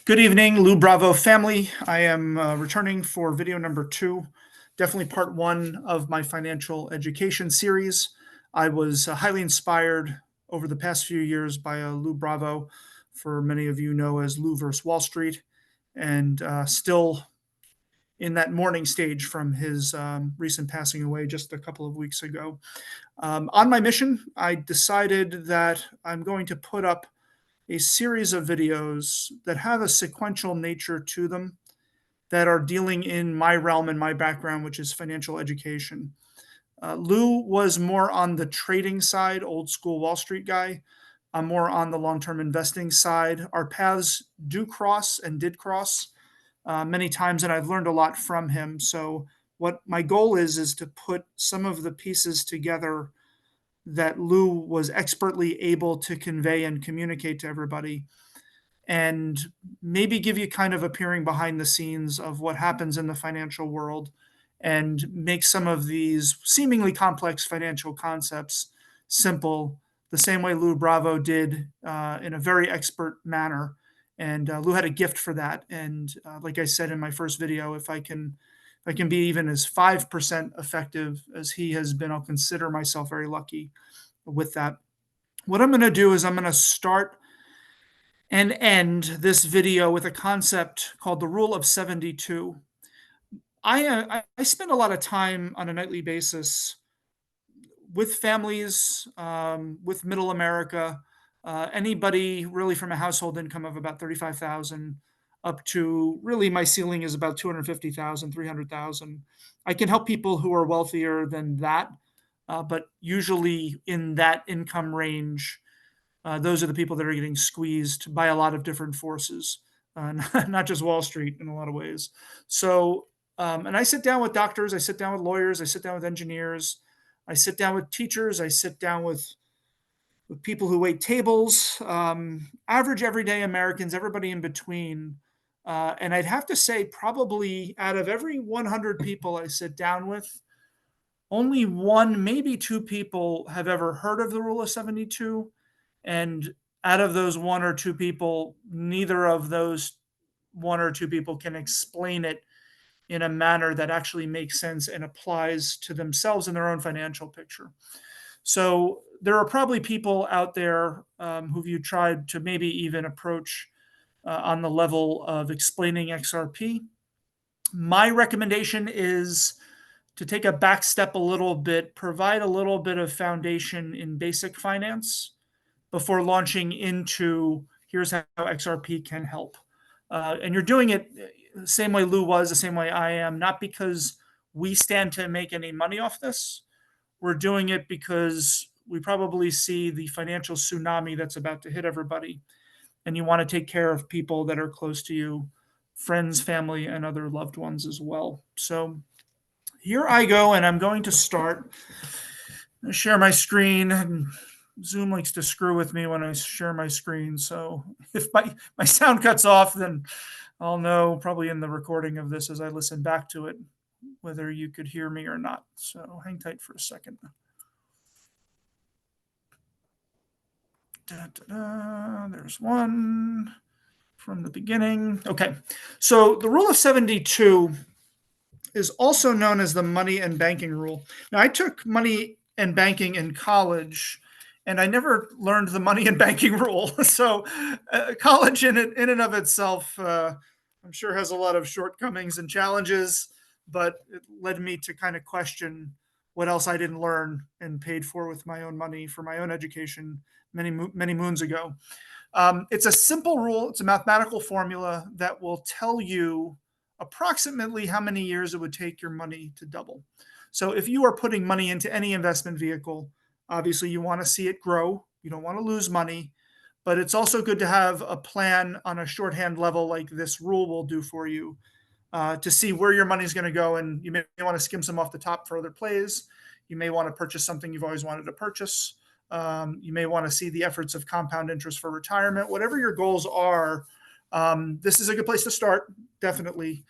Good evening, Lou Bravo family. I am returning for video number 2, definitely part 1 of my financial education series. I was highly inspired over the past few years by Lou Bravo, for many of you know as Lou vs. Wall Street, and still in that mourning stage from his recent passing away just a couple of weeks ago. On my mission, I decided that I'm going to put up a series of videos that have a sequential nature to them that are dealing in my realm and my background, which is financial education. Lou was more on the trading side, old school Wall Street guy. I'm more on the long term investing side. Our paths do cross and did cross many times, and I've learned a lot from him. So, what my goal is to put some of the pieces together that Lou was expertly able to convey and communicate to everybody, and maybe give you kind of a peering behind the scenes of what happens in the financial world and make some of these seemingly complex financial concepts simple, the same way Lou Bravo did in a very expert manner. And Lou had a gift for that. And like I said in my first video, if I can be even as 5% effective as he has been, I'll consider myself very lucky with that. What I'm going to do is I'm going to start and end this video with a concept called the Rule of 72. I spend a lot of time on a nightly basis with families, with middle America, anybody really from a household income of about 35,000 up to really my ceiling is about 250,000, 300,000. I can help people who are wealthier than that, but usually in that income range, those are the people that are getting squeezed by a lot of different forces, not just Wall Street in a lot of ways. So, and I sit down with doctors, I sit down with lawyers, I sit down with engineers, I sit down with teachers, I sit down with people who wait tables, average everyday Americans, everybody in between. And I'd have to say, probably out of every 100 people I sit down with, only one, maybe two people have ever heard of the Rule of 72. And out of those one or two people, neither of those one or two people can explain it in a manner that actually makes sense and applies to themselves and their own financial picture. So there are probably people out there who you tried to maybe even approach on the level of explaining XRP. My recommendation is to take a back step a little bit, provide a little bit of foundation in basic finance before launching into here's how XRP can help. And you're doing it the same way Lou was, the same way I am, not because we stand to make any money off this. We're doing it because we probably see the financial tsunami that's about to hit everybody. And you want to take care of people that are close to you, friends, family, and other loved ones as well. So here I go, and I'm going to start. Share my screen. Zoom likes to screw with me when I share my screen. So if my sound cuts off, then I'll know probably in the recording of this as I listen back to it whether you could hear me or not. So hang tight for a second. There's one from the beginning. Okay, so the Rule of 72 is also known as the money and banking rule. Now, I took money and banking in college, and I never learned the money and banking rule. So college in and of itself, I'm sure has a lot of shortcomings and challenges, but it led me to kind of question what else I didn't learn and paid for with my own money for my own education many moons ago. It's a simple rule. It's a mathematical formula that will tell you approximately how many years it would take your money to double. So if you are putting money into any investment vehicle, obviously you want to see it grow. You don't want to lose money, but it's also good to have a plan on a shorthand level like this rule will do for you to see where your money is going to go. And you may want to skim some off the top for other plays. You may want to purchase something you've always wanted to purchase. You may want to see the efforts of compound interest for retirement. Whatever your goals are, this is a good place to start, definitely.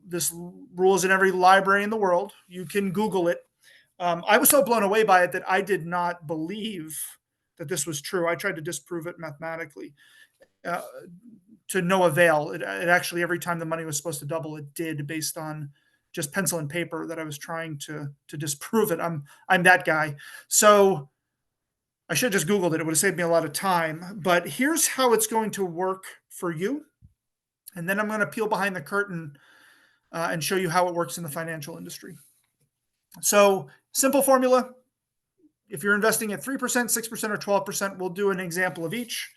This rule is in every library in the world. You can Google it. I was so blown away by it that I did not believe that this was true. I tried to disprove it mathematically. to no avail. It actually, every time the money was supposed to double, it did, based on just pencil and paper that I was trying to disprove it. I'm that guy. So I should have just Googled it. It would have saved me a lot of time. But here's how it's going to work for you. And then I'm going to peel behind the curtain and show you how it works in the financial industry. So, simple formula. If you're investing at 3%, 6%, or 12%, we'll do an example of each.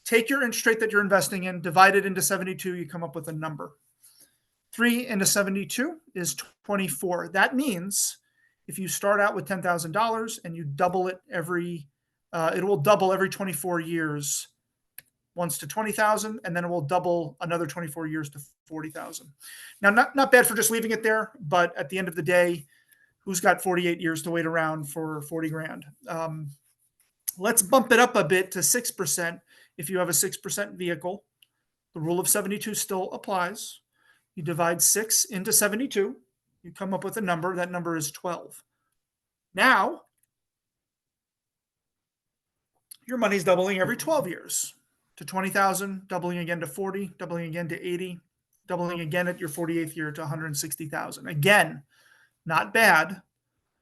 Take your interest rate that you're investing in, divide it into 72, you come up with a number. 3 into 72 is 24. That means if you start out with $10,000 and you double it it will double every 24 years, once to 20,000, and then it will double another 24 years to 40,000. Now, not bad for just leaving it there, but at the end of the day, who's got 48 years to wait around for 40 grand? Let's bump it up a bit to 6%. If you have a 6% vehicle, the rule of 72 still applies. You divide 6 into 72, you come up with a number. That number is 12. Now, your money's doubling every 12 years to 20,000, doubling again to 40, doubling again to 80, doubling again at your 48th year to 160,000. Again, not bad.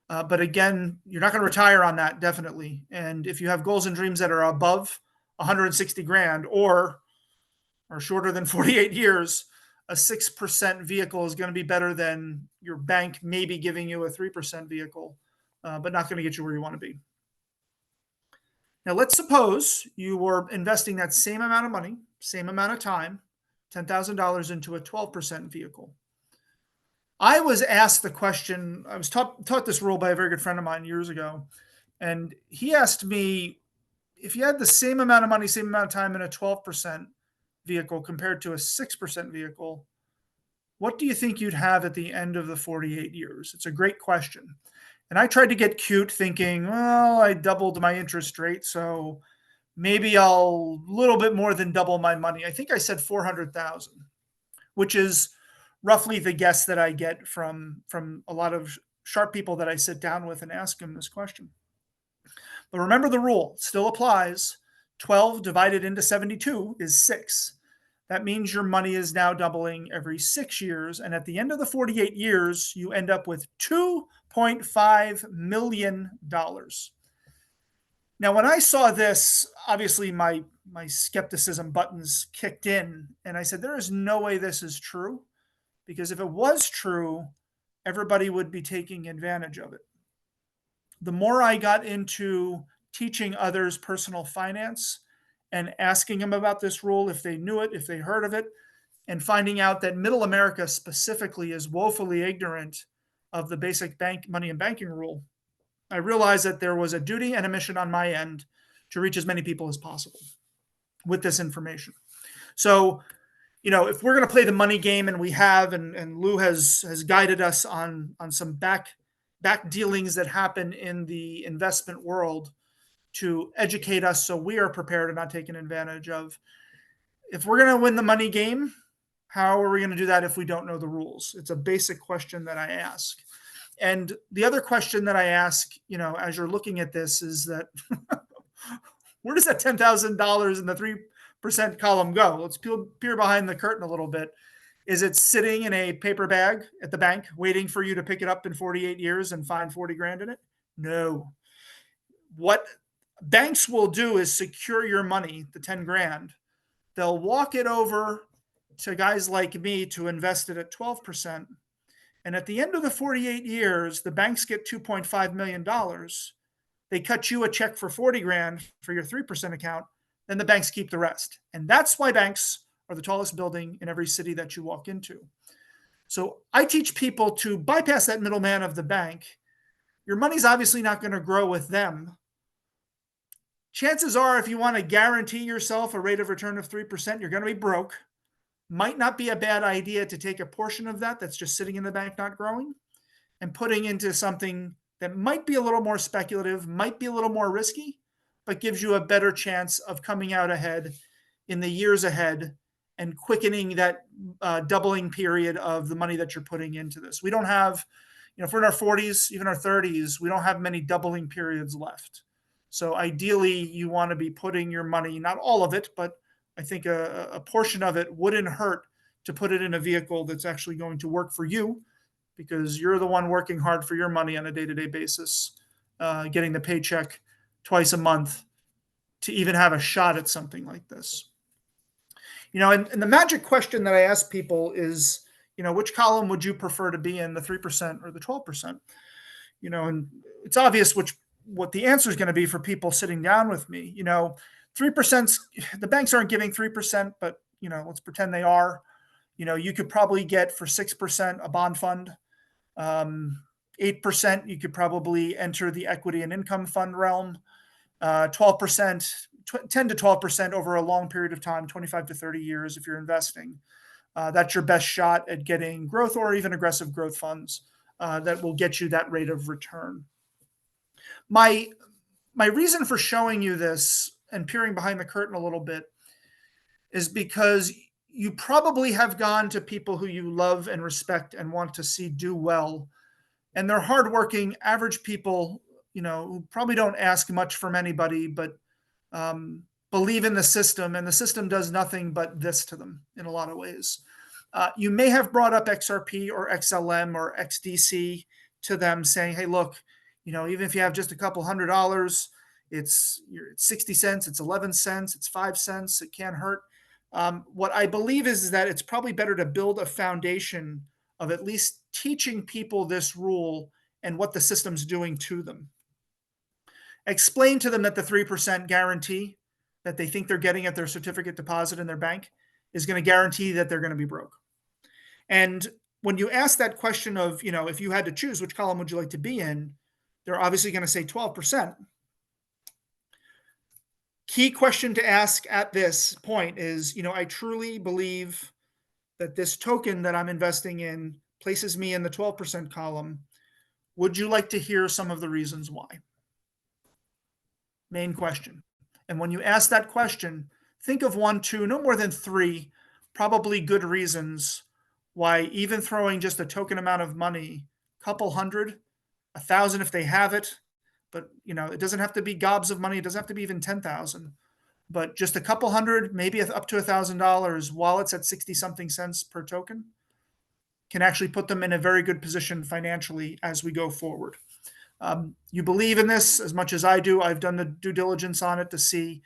But again, you're not going to retire on that, definitely. And if you have goals and dreams that are above 160 grand or shorter than 48 years, a 6% vehicle is going to be better than your bank maybe giving you a 3% vehicle, but not going to get you where you want to be. Now, let's suppose you were investing that same amount of money, same amount of time, $10,000 into a 12% vehicle. I was asked the question, I was taught this rule by a very good friend of mine years ago, and he asked me, if you had the same amount of money, same amount of time in a 12% vehicle compared to a 6% vehicle, what do you think you'd have at the end of the 48 years? It's a great question. And I tried to get cute, thinking, well, I doubled my interest rate, so maybe I'll a little bit more than double my money. I think I said 400,000, which is roughly the guess that I get from a lot of sharp people that I sit down with and ask them this question. But remember, the rule still applies. 12 divided into 72 is 6. That means your money is now doubling every 6 years. And at the end of the 48 years, you end up with $2.5 million. Now, when I saw this, obviously my skepticism buttons kicked in. And I said, there is no way this is true. Because if it was true, everybody would be taking advantage of it. The more I got into teaching others personal finance and asking them about this rule, if they knew it, if they heard of it, and finding out that middle America specifically is woefully ignorant of the basic money and banking rule, I realized that there was a duty and a mission on my end to reach as many people as possible with this information. So, if we're going to play the money game, and we have, and Lou has guided us on some back dealings that happen in the investment world to educate us so we are prepared and not taken advantage of. If we're going to win the money game, how are we going to do that if we don't know the rules? It's a basic question that I ask. And the other question that I ask, as you're looking at this, is that where does that $10,000 in the 3% column go? Let's peer behind the curtain a little bit. Is it sitting in a paper bag at the bank waiting for you to pick it up in 48 years and find 40 grand in it? No. What banks will do is secure your money, the 10 grand. They'll walk it over to guys like me to invest it at 12%. And at the end of the 48 years, the banks get $2.5 million. They cut you a check for 40 grand for your 3% account. Then the banks keep the rest. And that's why banks are the tallest building in every city that you walk into. So I teach people to bypass that middleman of the bank. Your money's obviously not going to grow with them. Chances are, if you want to guarantee yourself a rate of return of 3%, you're going to be broke. Might not be a bad idea to take a portion of that that's just sitting in the bank, not growing, and putting into something that might be a little more speculative, might be a little more risky, but gives you a better chance of coming out ahead in the years ahead and quickening that doubling period of the money that you're putting into this. We don't have, if we're in our 40s, even our 30s, we don't have many doubling periods left. So ideally, you want to be putting your money, not all of it, but I think a portion of it wouldn't hurt to put it in a vehicle that's actually going to work for you, because you're the one working hard for your money on a day-to-day basis, getting the paycheck twice a month to even have a shot at something like this. And the magic question that I ask people is, which column would you prefer to be in, the 3% or the 12%? And it's obvious what the answer is going to be for people sitting down with me. 3%, the banks aren't giving 3%, but let's pretend they are. You could probably get for 6% a bond fund. 8% you could probably enter the equity and income fund realm. 12%, 10 to 12% over a long period of time, 25 to 30 years if you're investing. That's your best shot at getting growth or even aggressive growth funds that will get you that rate of return. My reason for showing you this and peering behind the curtain a little bit is because you probably have gone to people who you love and respect and want to see do well. And they're hardworking, average people, who probably don't ask much from anybody, but believe in the system. And the system does nothing but this to them in a lot of ways. You may have brought up XRP or XLM or XDC to them saying, hey, look, even if you have just a couple $100, it's 60 cents, it's 11 cents, it's 5 cents, it can't hurt. What I believe is that it's probably better to build a foundation of at least teaching people this rule and what the system's doing to them. Explain to them that the 3% guarantee that they think they're getting at their certificate deposit in their bank is going to guarantee that they're going to be broke. And when you ask that question of, if you had to choose, which column would you like to be in? They're obviously going to say 12%. Key question to ask at this point is, I truly believe that this token that I'm investing in places me in the 12% column. Would you like to hear some of the reasons why? Main question. And when you ask that question, think of 1, 2, no more than 3, probably good reasons why even throwing just a token amount of money, couple hundred, 1,000 if they have it, but it doesn't have to be gobs of money. It doesn't have to be even 10,000, but just a couple hundred, maybe up to $1,000 while it's at 60 something cents per token can actually put them in a very good position financially as we go forward. You believe in this as much as I do. I've done the due diligence on it to see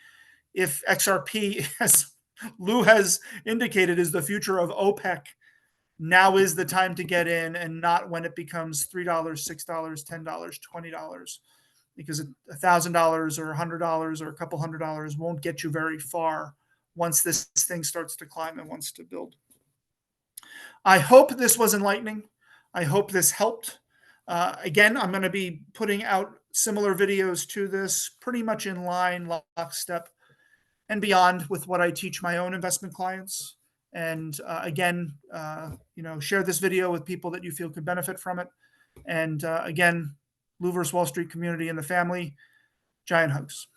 if XRP, as Lou has indicated, is the future of OPEC. Now is the time to get in, and not when it becomes $3, $6, $10, $20, because $1,000 or $100 or a couple $100 won't get you very far once this thing starts to climb and wants to build. I hope this was enlightening. I hope this helped. Again, I'm going to be putting out similar videos to this, pretty much in line, lockstep, and beyond with what I teach my own investment clients. And again, share this video with people that you feel could benefit from it. And again, Lou vs. Wall Street community and the family, giant hugs.